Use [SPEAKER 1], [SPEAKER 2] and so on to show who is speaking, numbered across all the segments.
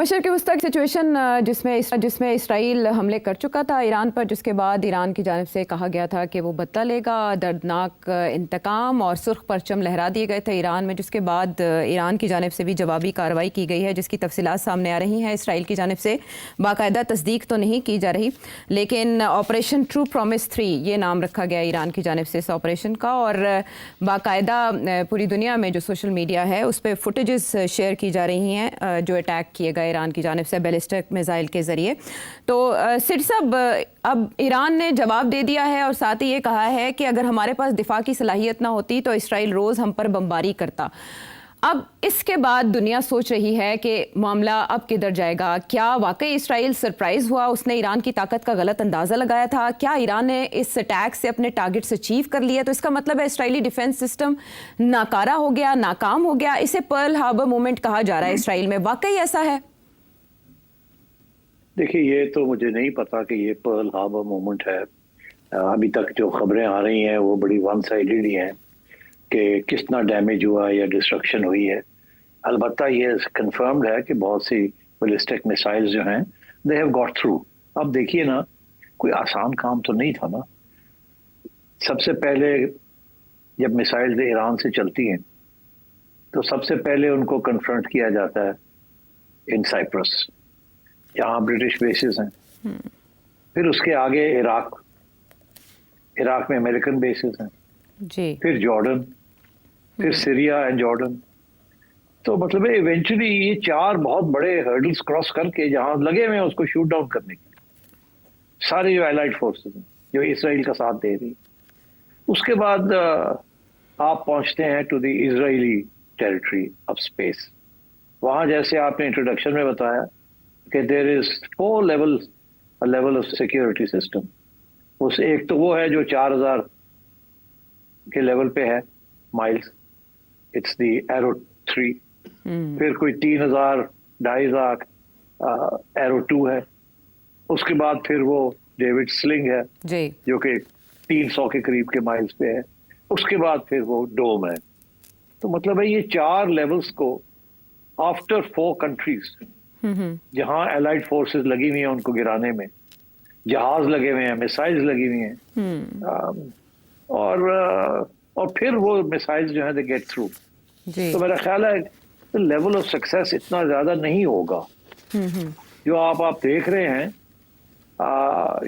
[SPEAKER 1] मशरिक़ वस्ता की सिचुएशन जिसमें इसराइल हमले कर चुका था ईरान पर, जिसके बाद ईरान की जानिब से कहा गया था कि वो बदला लेगा, दर्दनाक इंतकाम और सुर्ख परचम लहरा दिए गए थे ईरान में, जिसके बाद ईरान की जानिब से भी जवाबी कार्रवाई की गई है, जिसकी तफसीलात सामने आ रही हैं। इसराइल की जानिब से बाकायदा तस्दीक तो नहीं की जा रही, लेकिन ऑपरेशन ट्रू प्रॉमिस 3 ये नाम रखा गया ईरान की जानिब से इस ऑपरेशन का, और बाकायदा पूरी दुनिया में जो सोशल मीडिया है उस पर फुटेजेस शेयर की जा रही हैं जो अटैक किए गए ईरान की जानिब से बैलिस्टिक मिसाइल के ज़रिए। तो सिड साहब, अब ईरान ने जवाब दे दिया है और साथ ही ये कहा है कि अगर हमारे पास दिफा की सलाहियत ना होती तो इसराइल रोज़ हम पर बमबारी करता। अब इसके बाद दुनिया सोच रही है कि मामला अब किधर जाएगा। क्या वाकई इसराइल सरप्राइज हुआ, उसने ईरान की ताकत का गलत अंदाज़ा लगाया था? क्या ईरान ने इस अटैक से अपने टारगेट्स अचीव कर लिया? तो इसका मतलब है इसराइली डिफेंस सिस्टम नाकारा हो गया, नाकाम हो गया। इसे पर्ल हार्बर मूवमेंट कहा जा रहा है इसराइल में, वाकई ऐसा है?
[SPEAKER 2] देखिए, ये तो मुझे नहीं पता कि ये पर्ल हार्बर मूवमेंट है। अभी तक जो खबरें आ रही हैं वो बड़ी वन साइडेड ही हैं कि कितना डैमेज हुआ या डिस्ट्रक्शन हुई है। अलबत्ता ये कंफर्म्ड है कि बहुत सी बैलिस्टिक मिसाइल्स जो हैं दे हैव गॉट थ्रू। अब देखिए ना, कोई आसान काम तो नहीं था ना। सबसे पहले जब मिसाइल्स ईरान से चलती हैं तो सबसे पहले उनको कन्फ्रंट किया जाता है इन साइप्रस, जहाँ ब्रिटिश बेसिस हैं। फिर उसके आगे इराक में अमेरिकन बेसिस हैं जी। फिर जॉर्डन, फिर सीरिया एंड जॉर्डन। तो मतलब है इवेंचुअली ये 4 बहुत बड़े हर्डल्स क्रॉस करके जहां लगे हुए हैं उसको शूट डाउन करने के सारे जो एलाइड फोर्सेस हैं जो इसराइल का साथ दे रही। उसके बाद आप पहुंचते हैं to the Israeli territory of space. वहां जैसे आपने इंट्रोडक्शन में बताया कि there is 4 level of security system. उस एक तो वो है जो 4000 के लेवल पे है माइल्स, इट्स द एरो 3। फिर कोई 3000 2500 एरो 2 है। उसके बाद फिर वो डेविड स्लिंग है जी, जो कि 300 के करीब के माइल्स पे है। उसके बाद फिर वो डोम है। तो मतलब है ये 4 लेवल्स को आफ्टर 4 कंट्रीज जहां एलाइड फोर्सेस लगी हुई हैं उनको गिराने में, जहाज लगे हुए हैं, मिसाइल्स लगी हुई हैं, और फिर वो मिसाइल्स जो है दे गेट थ्रू। तो मेरा ख्याल है लेवल ऑफ सक्सेस इतना ज्यादा नहीं होगा जो आप देख रहे हैं।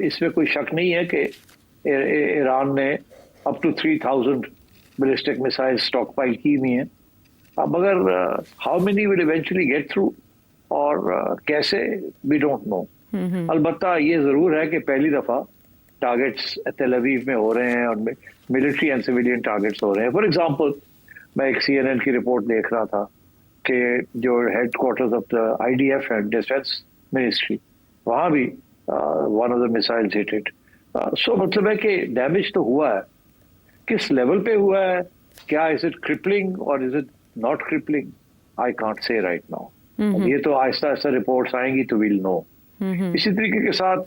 [SPEAKER 2] इसमें कोई शक नहीं है कि ईरान ने up to 3000 ballistic missile stockpile की हुई हैं। अब अगर how many will eventually get through और कैसे, वी डोंट नो। अलबत्ता ये जरूर है कि पहली दफा टारगेट्स तेल अवीव में हो रहे हैं और मिलिट्री एंड सिविलियन टारगेट्स हो रहे हैं। फॉर एग्जांपल, मैं एक CNN की रिपोर्ट देख रहा था कि जो हेडक्वार्टर्स ऑफ द IDF है, डिफेंस मिनिस्ट्री, वहां भी one of the missiles hit it. So मतलब है कि डैमेज तो हुआ है। किस लेवल पे हुआ है, क्या इज इट क्रिपलिंग और is it not crippling, I can't say right now. ये तो आहिस्ता आहिस्ता रिपोर्ट्स आएंगी तो विल नो। इसी तरीके के साथ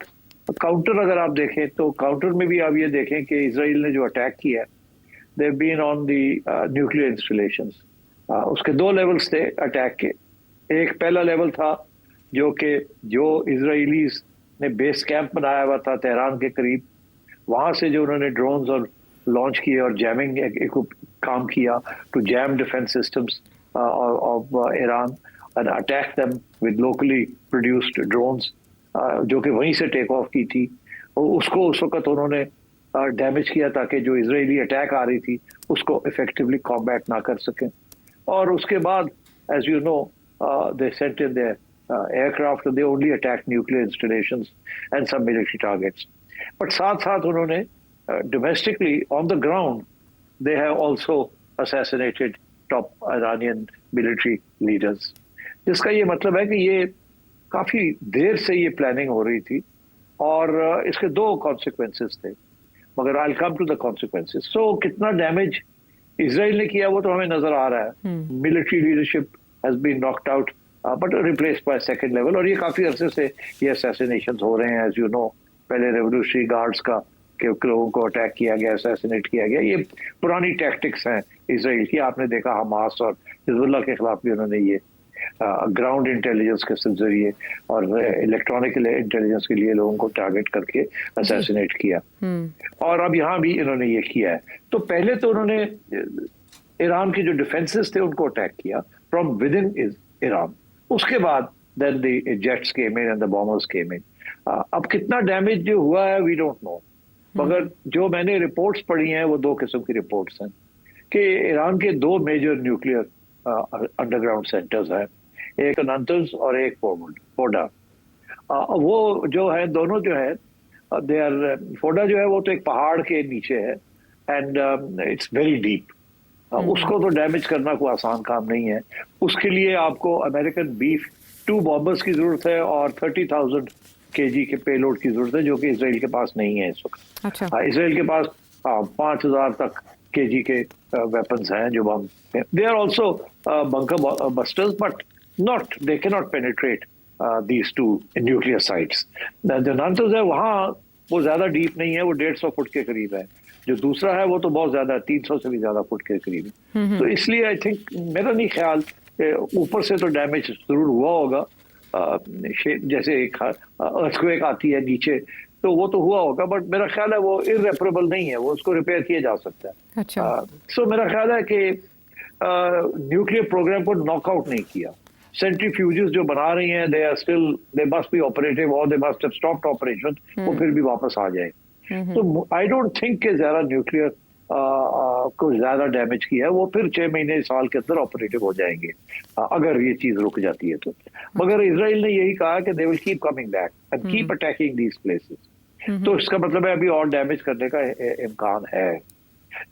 [SPEAKER 2] काउंटर अगर आप देखें तो काउंटर में भी आप ये देखें कि इजराइल ने जो अटैक किया है, they been on the nuclear installations. उसके 2 लेवल्स थे अटैक के। एक पहला लेवल था जो इजराइलीज ने बेस कैंप बनाया हुआ था तेहरान के करीब, वहां से जो उन्होंने ड्रोन्स और लॉन्च किए और जैमिंग काम किया to jam defence systems of Iran and attack them with locally produced drones, जो कि वहीं से टेक ऑफ की थी। और उसको उस वक्त उन्होंने डैमेज किया ताकि जो इजरायली अटैक आ रही थी उसको इफेक्टिवली कॉम्बैट ना कर सकें। और उसके बाद as you know they sent in their aircraft, they only attack nuclear installations and सब मिलिट्री टारगेट्स। बट साथ साथ उन्होंने domestically on the ground they have also assassinated top Iranian military leaders. जिसका ये मतलब है कि ये काफी देर से ये प्लानिंग हो रही थी और इसके 2 कॉन्सिक्वेंसेस थे, मगर I will come to the consequences. So कितना डैमेज इजराइल ने किया वो तो हमें नजर आ रहा है। Military leadership has been knocked out but replaced by second level. और ये काफी अरसे से ये असैसिनेशंस हो रहे हैं, एज यू नो। पहले रेवोल्यूशनरी गार्ड्स का के लोगों को अटैक किया गया, असैसिनेट किया गया। ये पुरानी टैक्टिक्स हैं इसराइल की। आपने देखा हमास और हिजबुल्लाह के खिलाफ भी उन्होंने ये ग्राउंड इंटेलिजेंस के जरिए और इलेक्ट्रॉनिक इंटेलिजेंस के लिए लोगों को टारगेट करके असैसिनेट किया। और अब यहाँ भी इन्होंने ये किया है। तो पहले तो उन्होंने ईरान के जो डिफेंसेस थे उनको अटैक किया फ्रॉम विद इन ईरान। उसके बाद then the jets came in and the bombers came in. अब कितना डैमेज जो हुआ है वी डोंट नो, मगर जो मैंने रिपोर्ट्स पढ़ी हैं वो दो किस्म की रिपोर्ट्स हैं कि ईरान के दो मेजर न्यूक्लियर अंडरग्राउंड सेंटर्स हैं, एक नातंज और एक फोर्डा। वो जो है दोनों जो है दे आर, फोर्डा जो है वो तो एक पहाड़ के नीचे है एंड इट्स वेरी डीप। उसको तो डैमेज करना कोई आसान काम नहीं है। उसके लिए आपको अमेरिकन बीफ 2 बॉम्बर्स की जरूरत है और 30,000 kg के पेलोड की जरूरत है, जो कि इसराइल के पास नहीं है इस वक्त।
[SPEAKER 1] अच्छा।
[SPEAKER 2] इसराइल के पास 5,000 तक kg के वेपन्स हैं जो बम। They are also bunker busters but not, they can not penetrate these 2 nuclear sites. जो नातंज है वहाँ वो ज्यादा डीप नहीं है, वो 150 फुट के करीब है। जो दूसरा है वो तो बहुत ज्यादा 300 से भी ज्यादा फुट के करीब है। तो इसलिए आई थिंक, मेरा नहीं ख्याल, ऊपर से तो डैमेज जरूर हुआ होगा, जैसे एक अर्थक्वेक आती है नीचे तो वो तो हुआ होगा, बट मेरा ख्याल है वो इररेपरेबल नहीं है, वो उसको रिपेयर किया जा सकता है।
[SPEAKER 1] अच्छा।
[SPEAKER 2] सो मेरा ख्याल है कि न्यूक्लियर प्रोग्राम को नॉकआउट नहीं किया। सेंट्रीफ्यूजेस जो बना रही हैं they are still, they must be operative और they must have stopped operation, वो फिर भी वापस आ जाए। तो आई डोंट थिंक कि ज्यादा न्यूक्लियर को ज्यादा डैमेज किया है, वो फिर 6 महीने साल के अंदर ऑपरेटिव हो जाएंगे अगर ये चीज रुक जाती है तो। मगर इजराइल ने यही कहा कि they will keep coming back and keep attacking these places. तो इसका मतलब है अभी और डैमेज करने का इम्कान है।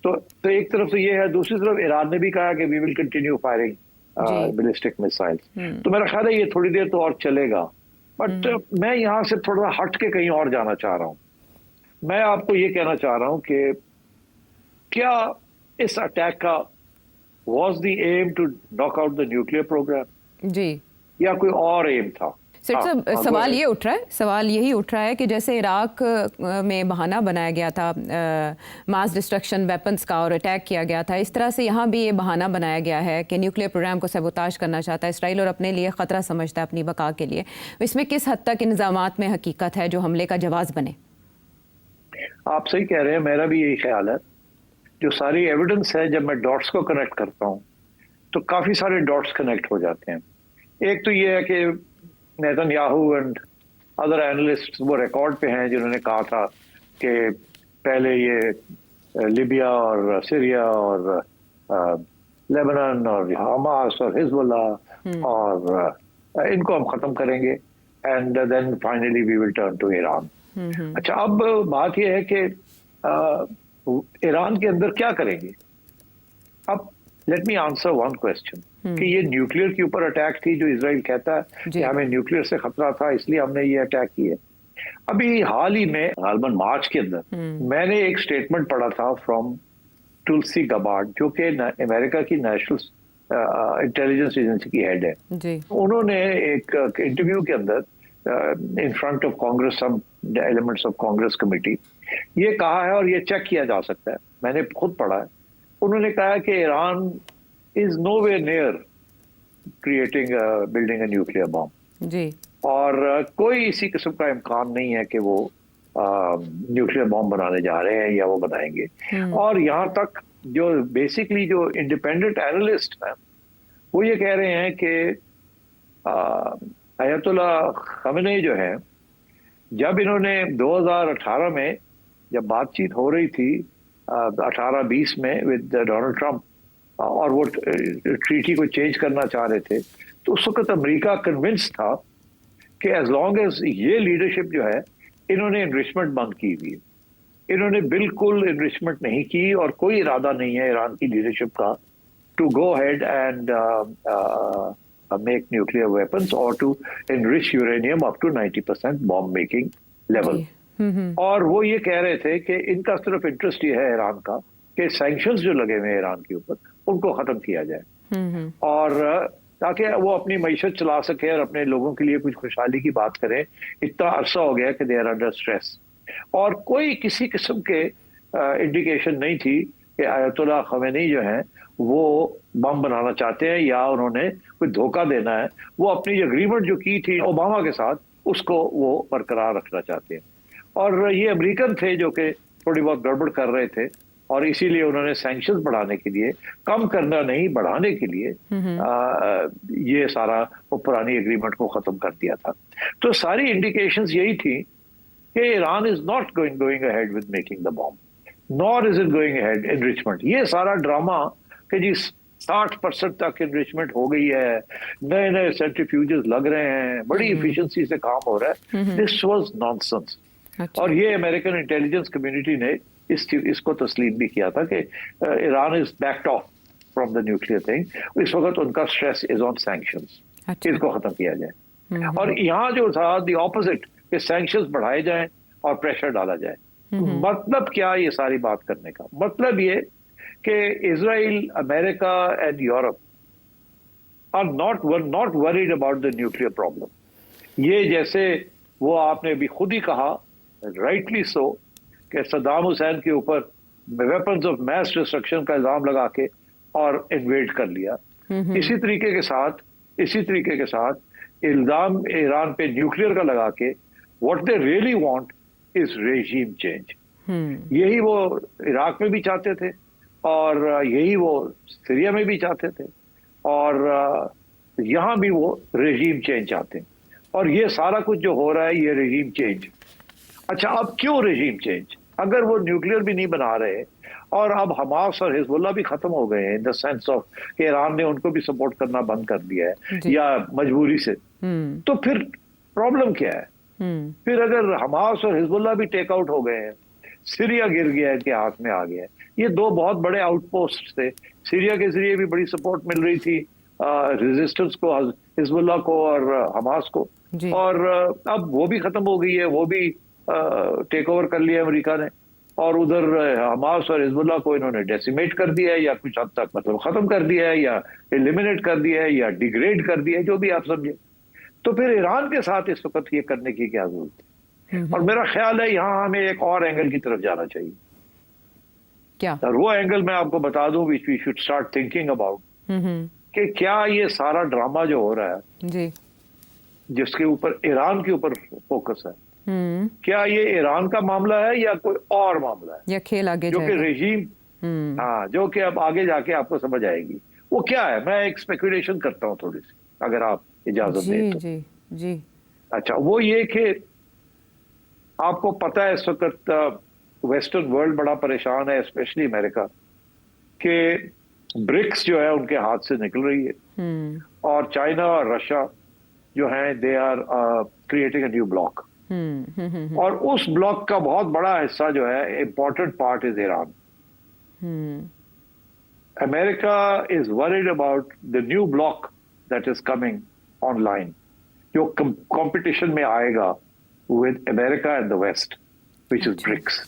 [SPEAKER 2] तो एक तरफ से ये है, दूसरी तरफ ईरान ने भी कहा कि we will continue firing ballistic missiles. तो मेरा ख्याल है ये थोड़ी देर तो और चलेगा। बट मैं यहाँ से थोड़ा हट के कहीं और जाना चाह रहा हूँ। मैं आपको ये कहना चाह रहा हूँ कि क्या इस अटैक का was the aim to knock out the nuclear program
[SPEAKER 1] जी,
[SPEAKER 2] या कोई और एम था?
[SPEAKER 1] सवाल ये उठ रहा है, सवाल यही उठ रहा है कि जैसे इराक में बहाना बनाया गया था मास डिस्ट्रक्शन वेपन्स का और अटैक किया गया था, इस तरह से यहाँ भी ये बहाना बनाया गया है कि न्यूक्लियर प्रोग्राम को सबोताज करना चाहता है इसराइल और अपने लिए ख़तरा समझता है अपनी बका के लिए। इसमें किस हद तक इंतज़ामात में हकीकत है जो हमले का जवाब बने?
[SPEAKER 2] आप सही कह रहे हैं, मेरा भी यही ख्याल है। जो सारी एविडेंस है, जब मैं डॉट्स को कनेक्ट करता हूँ तो काफ़ी सारे डॉट्स कनेक्ट हो जाते हैं। एक तो ये है कि नेतन्याहू एंड अदर एनालिस्ट वो रिकॉर्ड पे हैं जिन्होंने कहा था कि पहले ये लिबिया और सीरिया और लेबनान और हमास और हिजबुल्लाह और इनको हम ख़त्म करेंगे and then finally we will turn to Iran. अच्छा, अब बात यह है कि ईरान के अंदर क्या करेंगे? अब let me answer one question कि ये न्यूक्लियर के ऊपर अटैक थी जो इजराइल कहता है कि हमें न्यूक्लियर से खतरा था इसलिए हमने ये अटैक किए। अभी हाल ही में गालबन मार्च के अंदर मैंने एक स्टेटमेंट पढ़ा था फ्रॉम तुलसी गबार्ड, जो कि अमेरिका की नेशनल इंटेलिजेंस एजेंसी की हेड है जी। उन्होंने एक इंटरव्यू के अंदर in front of Congress, some elements of Congress committee, ये कहा है और ये चेक किया जा सकता है, मैंने खुद पढ़ा है। उन्होंने कहा कि Iran is nowhere near creating building a nuclear bomb जी, और कोई इसी किस्म का इम्कान नहीं है कि वो न्यूक्लियर बॉम्ब बनाने जा रहे हैं या वो बनाएंगे। और यहाँ तक जो बेसिकली जो इंडिपेंडेंट एनालिस्ट हैं वो ये कह रहे हैं कि अयतुल्ला खमेनी जो है, जब इन्होंने 2018 में जब बातचीत हो रही थी 18-20 में विद डोनाल्ड ट्रंप और वो ट्रीटी को चेंज करना चाह रहे थे, तो उस वक्त अमेरिका कन्विंस था कि एज लॉन्ग एज ये लीडरशिप जो है, इन्होंने इनरिचमेंट बंद की हुई है, इन्होंने बिल्कुल इनरिचमेंट नहीं की और कोई इरादा नहीं है ईरान की लीडरशिप का to go ahead and make nuclear weapons और to enrich uranium up to 90% bomb making level. और वो ये कह रहे थे कि इनका सिर्फ इंटरेस्ट ये है ईरान का कि सैंक्शंस जो लगे हुए हैं ईरान के ऊपर उनको खत्म किया जाए और ताकि वो अपनी मईशत चला सके और अपने लोगों के लिए कुछ खुशहाली की बात करें। इतना अरसा हो गया कि दे आर अंडर स्ट्रेस और कोई किसी किस्म के इंडिकेशन नहीं थी कि अयतुल्ला खमेनी जो हैं वो बम बनाना चाहते हैं या उन्होंने कोई धोखा देना है, वो अपनी एग्रीमेंट जो की थी ओबामा के साथ उसको वो बरकरार रखना चाहते हैं। और ये अमेरिकन थे जो कि थोड़ी बहुत गड़बड़ कर रहे थे और इसीलिए उन्होंने सैंक्शंस बढ़ाने के लिए, कम करना नहीं बढ़ाने के लिए ये सारा वो पुरानी एग्रीमेंट को खत्म कर दिया था। तो सारी इंडिकेशंस यही थी कि Iran is not going ahead with making the bomb, nor is it going ahead enrichment. ये सारा ड्रामा कि जी 60% तक एनरिचमेंट हो गई है, नए नए सेंट्रीफ्यूजेस लग रहे हैं, बड़ी इफिशिएंसी से काम हो रहा है, दिस वाज नॉनसेंस। और ये अमेरिकन इंटेलिजेंस कम्युनिटी ने इसको तस्लीम भी किया था कि Iran is backed of from the nuclear thing. इस वक्त उनका स्ट्रेस इज ऑन सैंक्शंस, इसको खत्म किया जाए। और यहाँ जो था द ऑपोजिट कि सैंक्शंस बढ़ाए जाएं और प्रेशर डाला जाए। मतलब क्या ये सारी बात करने का मतलब ये कि Israel, America and Europe are not worried about the nuclear problem. ये जैसे वो आपने अभी खुद ही कहा, राइटली सो, कि सद्दाम हुसैन के ऊपर वेपन्स ऑफ मैस डिस्ट्रक्शन का इल्जाम लगा के और इन्वेड कर लिया, इसी तरीके के साथ इल्जाम ईरान पे न्यूक्लियर का लगा के what they really want is regime change. यही वो इराक में भी चाहते थे और यही वो सीरिया में भी चाहते थे और यहाँ भी वो रेजीम चेंज चाहते हैं। और ये सारा कुछ जो हो रहा है ये रेजीम चेंज। अच्छा, अब क्यों रेजीम चेंज? अगर वो न्यूक्लियर भी नहीं बना रहे और अब हमास और हिजबुल्लाह भी खत्म हो गए हैं इन द सेंस ऑफ कि ईरान ने उनको भी सपोर्ट करना बंद कर दिया है या मजबूरी से, तो फिर प्रॉब्लम क्या है? फिर अगर हमास और हिजबुल्लाह भी टेक आउट हो गए हैं, सीरिया गिर गया है, इनके हाथ में आ गया है, ये दो बहुत बड़े आउटपोस्ट थे। सीरिया के जरिए भी बड़ी सपोर्ट मिल रही थी रेजिस्टेंस को, हिजबुल्लाह को और हमास को, और अब वो भी खत्म हो गई है, वो भी टेक ओवर कर लिया अमेरिका ने, और उधर हमास और हिजबुल्लाह को इन्होंने डेसिमेट कर दिया है या कुछ हद तक मतलब खत्म कर दिया है या एलिमिनेट कर दिया है या डिग्रेड कर दिया है, जो भी आप समझे। तो फिर ईरान के साथ इस वक्त ये करने की क्या जरूरत है? और मेरा ख्याल है यहाँ हमें एक और एंगल की तरफ जाना चाहिए।
[SPEAKER 1] क्या?
[SPEAKER 2] और वो एंगल मैं आपको बता दूं which we should start thinking about, कि क्या ये सारा ड्रामा जो हो रहा है जी, जिसके ऊपर ईरान के ऊपर फोकस है, क्या ये ईरान का मामला है या कोई और मामला है, या खेल आगे जो कि रेजीम, हाँ, जो कि अब आगे जाके आपको समझ आएगी वो क्या है। मैं एक स्पेकुलेशन करता हूँ थोड़ी सी, अगर आप इजाजत दें तो।
[SPEAKER 1] जी जी। अच्छा,
[SPEAKER 2] वो ये कि आपको पता है इस वक्त वेस्टर्न वर्ल्ड बड़ा परेशान है, स्पेशली अमेरिका, कि ब्रिक्स जो है उनके हाथ से निकल रही है और चाइना और रशिया जो है they are creating a new bloc, और उस ब्लॉक का बहुत बड़ा हिस्सा जो है, important part is Iran. America is worried about the new bloc that is coming online, जो कंपटीशन में आएगा with America and the west, which is BRICS.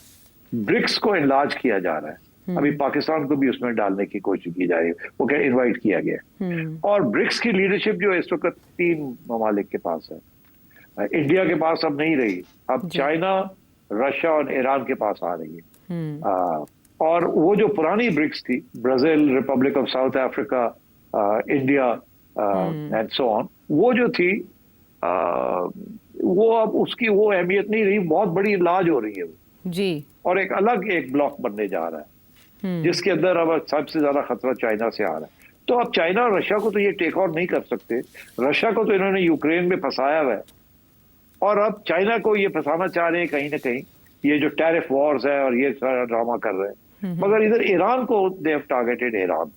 [SPEAKER 2] BRICS को इनलार्ज किया जा रहा है, अभी पाकिस्तान को भी उसमें डालने की कोशिश की जा रही है, वो क्या इनवाइट किया गया। और ब्रिक्स की लीडरशिप जो है इस वक्त 3 ममालिक के पास है, इंडिया के पास अब नहीं रही, अब चाइना, रशिया और ईरान के पास आ रही है। और वो जो पुरानी ब्रिक्स थी, Brazil, Republic of south Africa, India and so on, वो जो थी वो अब उसकी वो अहमियत नहीं रही, बहुत बड़ी इलाज हो रही है वो जी, और एक अलग एक ब्लॉक बनने जा रहा है जिसके अंदर अब सबसे ज्यादा खतरा चाइना से आ रहा है। तो अब चाइना और रशिया को तो ये टेक आउट नहीं कर सकते, रशिया को तो इन्होंने यूक्रेन में फंसाया हुआ है और अब चाइना को ये फंसाना चाह रहे हैं कहीं ना कहीं, ये जो टैरिफ वॉर्स है और ये सारा ड्रामा कर रहे हैं। मगर इधर ईरान को they have targeted Iran.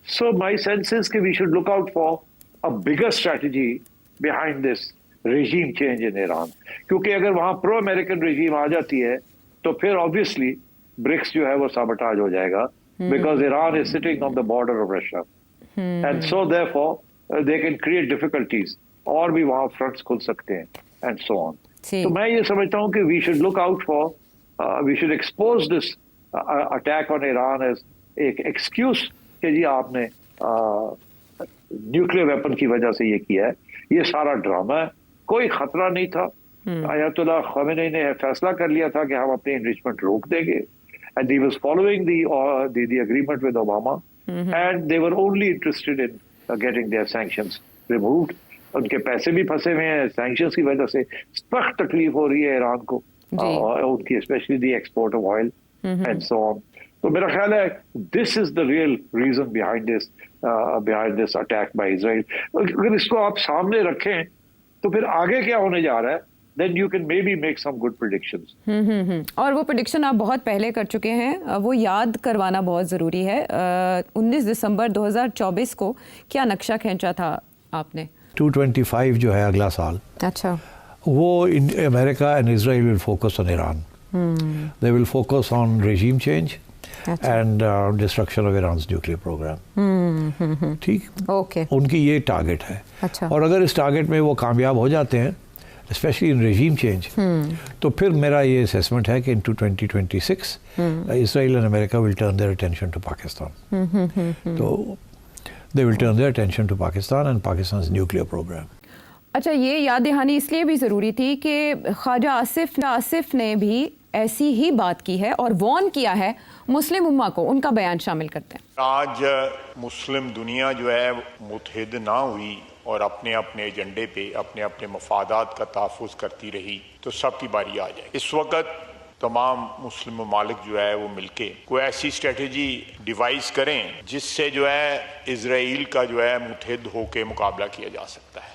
[SPEAKER 2] So my sense is कि we should look out for a bigger strategy behind this regime change in Iran, क्योंकि अगर वहां प्रो अमेरिकन रेजीम आ जाती है तो फिर ऑब्वियसली ब्रिक्स जो है वो साबोटाज हो जाएगा, because Iran is sitting on the border of Russia and so therefore they can create difficulties, और भी वहां फ्रंट्स खुल सकते हैं एंड सो ऑन। तो मैं ये समझता हूँ कि we should look out for, we should expose this attack on Iran as एक एक्सक्यूज कि जी आपने न्यूक्लियर वेपन की वजह से ये किया है, ये सारा ड्रामा है, कोई खतरा नहीं था। अयतुल्लाह ख़ामेनी ने फैसला कर लिया था कि हम अपनी एनरिचमेंट रोक देंगे, and he was following the agreement with Obama, and they were only interested in getting their sanctions removed. उनके पैसे भी फंसे हुए हैं सैंक्शंस की वजह से, सख्त तकलीफ हो रही है ईरान को, उनकी specially the export of oil and so on. तो मेरा ख्याल है this is the real reason behind this attack by Israel. अगर इसको आप सामने रखें तो फिर आगे क्या होने जा रहा है, then you can maybe make some good predictions.
[SPEAKER 1] और वो प्रेडिक्शन आप बहुत पहले कर चुके हैं, वो याद करवाना बहुत ज़रूरी है. 19 दिसंबर 2024 को क्या नक्शा खींचा था आपने?
[SPEAKER 3] 225 जो है अगला साल,
[SPEAKER 1] अच्छा,
[SPEAKER 3] वो America and Israel will focus on Iran. They will focus on regime change and destruction of Iran's nuclear programme. ठीक,
[SPEAKER 1] ओके,
[SPEAKER 3] उनकी ये टारगेट है.
[SPEAKER 1] अच्छा,
[SPEAKER 3] और अगर इस टारगेट में वो कामयाब हो जाते हैं, स्पेशली इन रेजीम चेंज, तो फिर मेरा ये असेसमेंट है कि in 2026 Israel and America will turn their attention to Pakistan. तो they will turn their attention to Pakistan and Pakistan's nuclear program.
[SPEAKER 1] अच्छा, ये याद दहानी इसलिए भी ज़रूरी थी कि ख्वाजा आसिफ ने भी ऐसी ही बात की है और वॉर्न किया है मुस्लिम उम्मा को. उनका बयान शामिल करते हैं.
[SPEAKER 4] आज मुस्लिम दुनिया जो है मुत्तहिद ना हुई और अपने अपने एजेंडे पे अपने अपने मफादात का तहफ़्फ़ुज़ करती रही तो सबकी बारी आ जाए. इस वक्त तमाम मुस्लिम ममालिक जो है वो मिलके कोई ऐसी स्ट्रेटजी डिवाइस करें जिससे जो है इजराइल का जो है मुत्तहिद होके मुकाबला किया जा सकता है.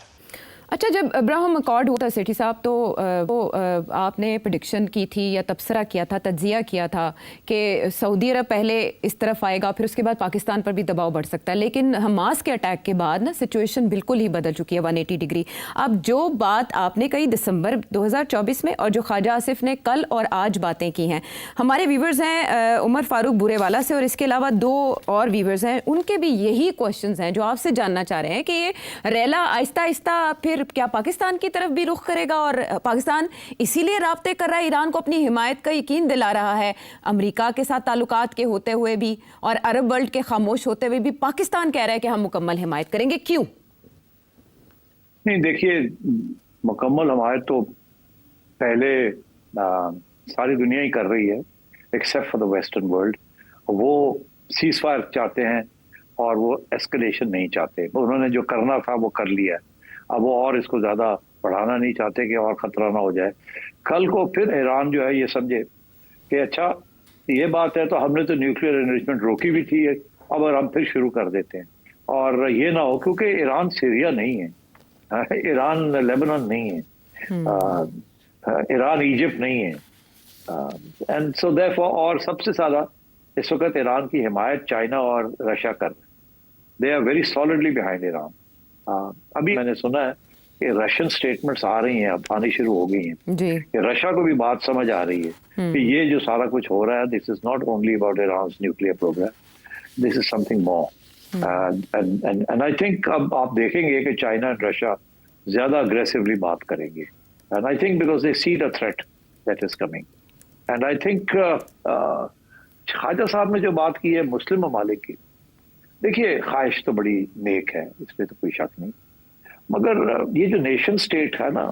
[SPEAKER 1] अच्छा, जब अब्राहम अकॉर्ड हुआ था सेठी साहब, तो वो आपने प्रेडिक्शन की थी या तबसरा किया था, तज्जिया किया था कि सऊदी अरब पहले इस तरफ आएगा, फिर उसके बाद पाकिस्तान पर भी दबाव बढ़ सकता है. लेकिन हमास के अटैक के बाद ना सिचुएशन बिल्कुल ही बदल चुकी है 180 डिग्री. अब जो बात आपने कही दिसंबर 2024 में और जो ख्वाजा आसिफ ने कल और आज बातें की हैं, हमारे व्यूवर्स हैं उमर फारूक बुरेवाला से और इसके अलावा 2 और व्यूवर्स हैं, उनके भी यही क्वेश्चंस हैं जो आपसे जानना चाह रहे हैं कि ये रेला आहिस्ता आहिस्ता फिर क्या पाकिस्तान की तरफ भी रुख करेगा और पाकिस्तान इसीलिए राब्ते कर रहा है, ईरान को अपनी हिमायत का यकीन दिला रहा है अमेरिका के साथ ताल्लुकात के होते हुए भी और अरब वर्ल्ड के खामोश होते हुए भी पाकिस्तान कह रहा है कि हम मुकम्मल हिमायत करेंगे. क्यों
[SPEAKER 2] नहीं? देखिए, मुकम्मल हिमायत तो पहले सारी दुनिया ही कर रही है except for the western world. वो सीज फायर चाहते हैं और वो एस्केलेशन नहीं चाहते. उन्होंने जो करना था वो कर लिया है. अब वो और इसको ज़्यादा बढ़ाना नहीं चाहते कि और ख़तरा ना हो जाए. कल को फिर ईरान जो है ये समझे कि अच्छा ये बात है तो हमने तो न्यूक्लियर एनरिचमेंट रोकी भी थी, अब हम फिर शुरू कर देते हैं. और ये ना हो, क्योंकि ईरान सीरिया नहीं है, ईरान लेबनान नहीं है, ईरान इजिप्ट नहीं है. एंड सो देयरफॉर, और सबसे ज़्यादा इस वक्त ईरान की हिमायत चाइना और रशिया कर रहे हैं. They are very solidly behind Iran. अभी मैंने सुना है कि रशियन स्टेटमेंट्स आ रही हैं, अब आनी शुरू हो गई हैं कि रशिया को भी बात समझ आ रही है कि ये जो सारा कुछ हो रहा है, this is not only about Iran's nuclear programme, this is something more. And I think अब आप देखेंगे कि चाइना एंड रशिया ज्यादा अग्रेसिवली बात करेंगे. And I think because they see the threat that is coming. And I think Khawaja साहब ने जो बात की है मुस्लिम ममालिक की, देखिए ख्वाहिश तो बड़ी नेक है, इसमें तो कोई शक नहीं. मगर ये जो नेशन स्टेट है ना,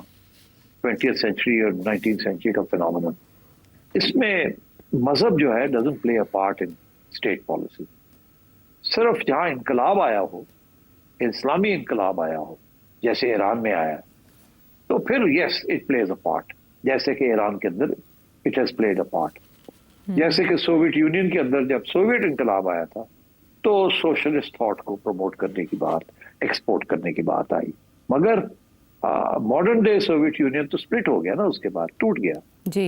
[SPEAKER 2] 20th सेंचुरी और 19th सेंचुरी का फिनोमेनन, इसमें मजहब जो है doesn't play a part in state policy. सिर्फ जहां इनकलाब आया हो, इस्लामी इनकलाब आया हो, जैसे ईरान में आया, तो फिर yes it plays a part. जैसे कि ईरान के अंदर it has played a part. जैसे कि सोवियत यूनियन के अंदर जब सोवियत इनकलाब आया था तो सोशलिस्ट थॉट को प्रमोट करने की बात, एक्सपोर्ट करने की बात आई. मगर मॉडर्न डे सोवियत यूनियन तो स्प्लिट हो गया ना, उसके बाद टूट गया.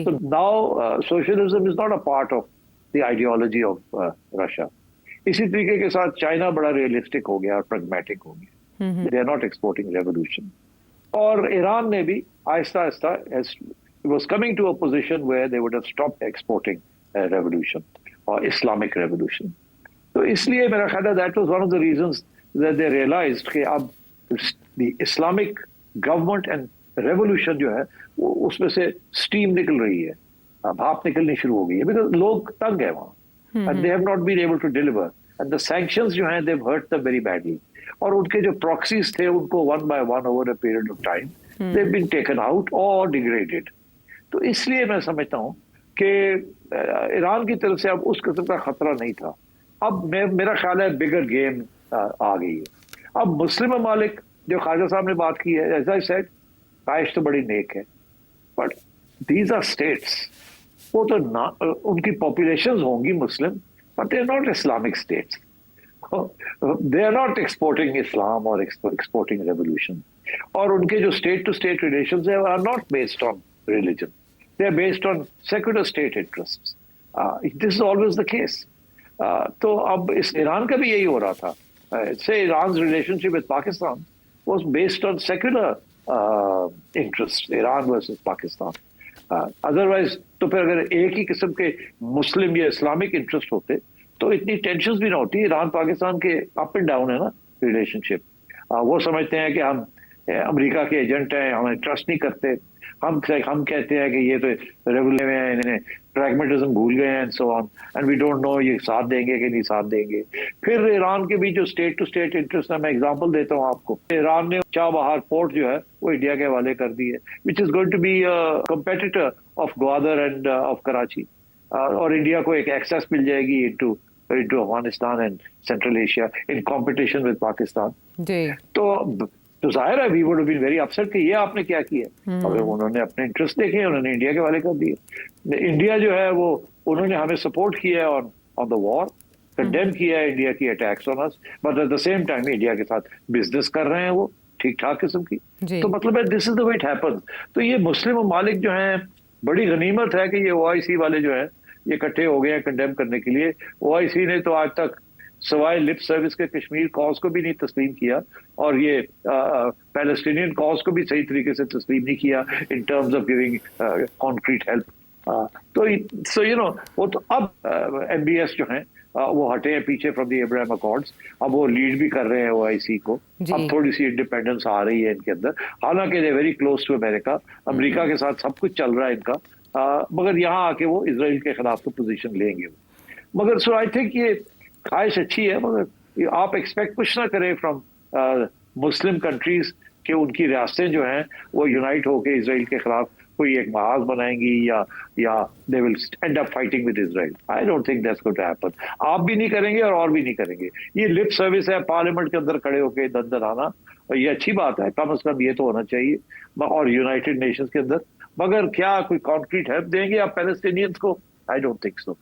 [SPEAKER 2] तो now socialism is not a part of the ideology of Russia. इसी तरीके के साथ चाइना बड़ा रियलिस्टिक हो गया और प्रैग्मेटिक हो गया. They are not exporting revolution. और ईरान ने भी आहिस्ता आहिस्ता was coming to a position where they would have stopped exporting revolution और इस्लामिक रेवोल्यूशन. तो इसलिए मेरा ख्याल है that was one of the reasons that they realized कि अब the Islamic government and revolution जो है वो उसमें से स्टीम निकल रही है, भाप निकलनी शुरू हो गई है, बिकॉज लोग तंग है वहाँ and they have not been able to deliver and the sanctions जो हैं they have hurt them very badly. और उनके जो प्रॉक्सीज थे उनको one by one over a period of time they have been taken out और degraded. तो इसलिए मैं समझता हूँ कि ईरान की तरफ से अब उस किस्म का खतरा नहीं था। अब मेरा ख्याल है बिगर गेम आ गई है। अब मुस्लिम ममालिक जो ख्वाजा साहब ने बात की है, एज आई सेड, ख्वाहिश तो बड़ी नेक है, बट दीज आर स्टेट्स। वो तो ना उनकी पॉपुलेशन होंगी Muslim, but they are not Islamic states. They are not exporting Islam और एक्सपोर्टिंग रेवोल्यूशन। और उनके जो स्टेट टू स्टेट रिलेशंस है are not based on religion, they are based on secular state interests. This is always the case. तो अब इस Iran का भी यही हो रहा था। से Iran relationship with Pakistan was based on secular interest, Iran versus Pakistan. Otherwise तो फिर अगर एक ही किस्म के मुस्लिम या इस्लामिक इंटरेस्ट होते तो इतनी टेंशन भी ना होती। ईरान पाकिस्तान के अप एंड डाउन है ना रिलेशनशिप। वो समझते हैं कि हम अमेरिका के एजेंट हैं, हमें ट्रस्ट नहीं करते। हम कहते हैं कि ये तो रेवोल्यूशन में है, इन्हें प्रैग्मेटिज्म भूल गए हैं and so on, and we don't know ये साथ देंगे कि नहीं साथ देंगे। फिर ईरान के भी जो स्टेट टू स्टेट इंटरेस्ट है, मैं एग्जांपल देता हूँ आपको। ईरान ने चाबहार पोर्ट जो है वो इंडिया के हवाले कर दी है, which is going to be competitor of Gwadar and of Karachi. और इंडिया को एक एक्सेस मिल जाएगी into Afghanistan and central Asia in competition with Pakistan. तो जाहिर है we would have been very upset कि ये आपने क्या किया। अगर उन्होंने अपने इंटरेस्ट देखे, उन्होंने इंडिया के हवाले कर दिए। इंडिया जो है वो उन्होंने हमें सपोर्ट किया है ऑन द वॉर, कंडेम किया है इंडिया की attacks on us, but at the same time India के साथ बिजनेस कर रहे हैं वो ठीक ठाक किस्म की। तो मतलब है this is the way it happens. तो ये मुस्लिम ममालिक जो हैं, बड़ी गनीमत है कि ये OIC वाले जो है ये इकट्ठे हो गए हैं कंडेम करने के लिए। OIC ने तो आज तक सवाए लिप सर्विस के कश्मीर कॉज को भी नहीं तस्लीम किया, और ये पैलेस्टीनियन कॉज को भी सही तरीके से तस्लीम नहीं किया in terms of giving concrete help. तो सो यू नो वो तो अब MBS जो हैं वो हटे हैं पीछे फ्रॉम द एब्राहम अकॉर्ड्स। अब वो लीड भी कर रहे हैं OIC को। अब थोड़ी सी इंडिपेंडेंस आ रही है इनके अंदर, हालांकि they very close to America. America के साथ सब कुछ चल रहा है इनका, मगर यहाँ आके वो इसराइल के खिलाफ तो पोजीशन लेंगे। मगर सो आई थिंक ये ख्वाहिश अच्छी है, मगर आप एक्सपेक्ट कुछ ना करें फ्रॉम मुस्लिम कंट्रीज कि उनकी रियासतें जो हैं वो यूनाइट होकर इसराइल के खिलाफ कोई एक महाज बनाएंगी या they will end up fighting with Israel. I don't think that's going to happen. आप भी नहीं करेंगे और भी नहीं करेंगे। ये लिप सर्विस है पार्लियामेंट के अंदर खड़े होकर दंदर आना, और ये अच्छी बात है, कम से कम ये तो होना चाहिए। और यूनाइटेड नेशंस के अंदर, मगर क्या कोई कॉन्क्रीट हेल्प देंगे आप पैलेस्टीनियंस को? आई डोंट थिंक सो।